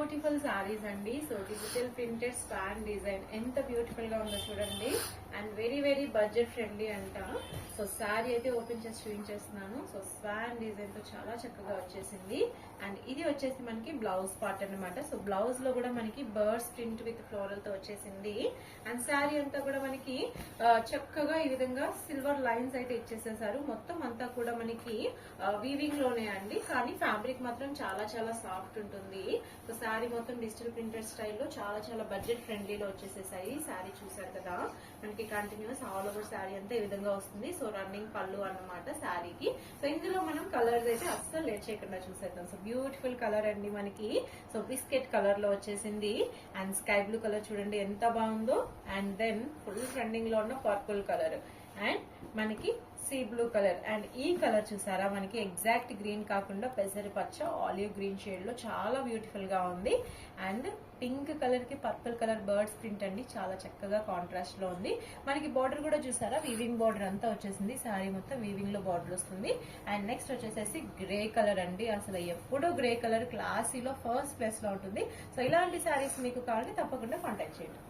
Beautiful saris అండి. So digital printed span design ఎంత beautiful గా ఉందో చూడండి. And very very budget friendly అంట. సో శారీ అయితే ఓపెన్ చేసి చూపించేస్తున్నాను. సో స్పాన్ డిజైన్ తో చాలా చక్కగా వచ్చేసింది. అండ్ ఇది వచ్చేసి మనకి బ్లౌజ్ పార్ట్ అనమాట. సో బ్లౌజ్ లో కూడా మనకి బర్డ్స్ ప్రింట్ విత్ ఫ్లోరల్ తో వచ్చేసింది. అండ్ శారీ అంతా కూడా మనకి చక్కగా ఈ విధంగా సిల్వర్ లైన్స్ అయితే ఇచ్చేసేసారు. మొత్తం అంతా కూడా మనకి వీవింగ్ లోనే అండి, కానీ ఫ్యాబ్రిక్ మాత్రం చాలా చాలా సాఫ్ట్ ఉంటుంది. సో శారీ మొత్తం డిజిటల్ ప్రింటెడ్ స్టైల్లో చాలా చాలా బడ్జెట్ ఫ్రెండ్లీలో వచ్చేసేసాయి. శారీ చూసారు కదా, మనకి కంటిన్యూస్ ఆల్ ఓవర్ శారీ అంతా ఈ విధంగా వస్తుంది. సో రన్నింగ్ పళ్ళు అన్నమాట శారీకి. సో ఇందులో మనం కలర్స్ అయితే అస్సలు లేట్ చేయకుండా చూసేద్దాం. సో బ్యూటిఫుల్ కలర్ అండి మనకి. సో బిస్కెట్ కలర్ లో వచ్చేసింది. అండ్ స్కై బ్లూ కలర్ చూడండి ఎంత బాగుందో. అండ్ దెన్ ఫుల్ ట్రెండింగ్ లో ఉన్న పర్పుల్ కలర్ అండ్ మనకి సీ బ్లూ కలర్. అండ్ ఈ కలర్ చూసారా, మనకి ఎగ్జాక్ట్ గ్రీన్ కాకుండా పెసరి పచ్చ ఆలివ్ గ్రీన్ షేడ్ లో చాలా బ్యూటిఫుల్ గా ఉంది. అండ్ పింక్ కలర్ కి పర్పుల్ కలర్ బర్డ్స్ ప్రింట్ అండి, చాలా చక్కగా కాంట్రాస్ట్ లో ఉంది. మనకి బార్డర్ కూడా చూసారా, వీవింగ్ బార్డర్ అంతా వచ్చేసింది. శారీ మొత్తం వీవింగ్ లో బార్డర్ వస్తుంది. అండ్ నెక్స్ట్ వచ్చేసేసి గ్రే కలర్ అండి. అసలు ఎప్పుడూ గ్రే కలర్ క్లాసీలో ఫస్ట్ ప్లేస్ లో ఉంటుంది. సో ఇలాంటి శారీస్ మీకు కావాలంటే తప్పకుండా కాంటాక్ట్ చేయండి.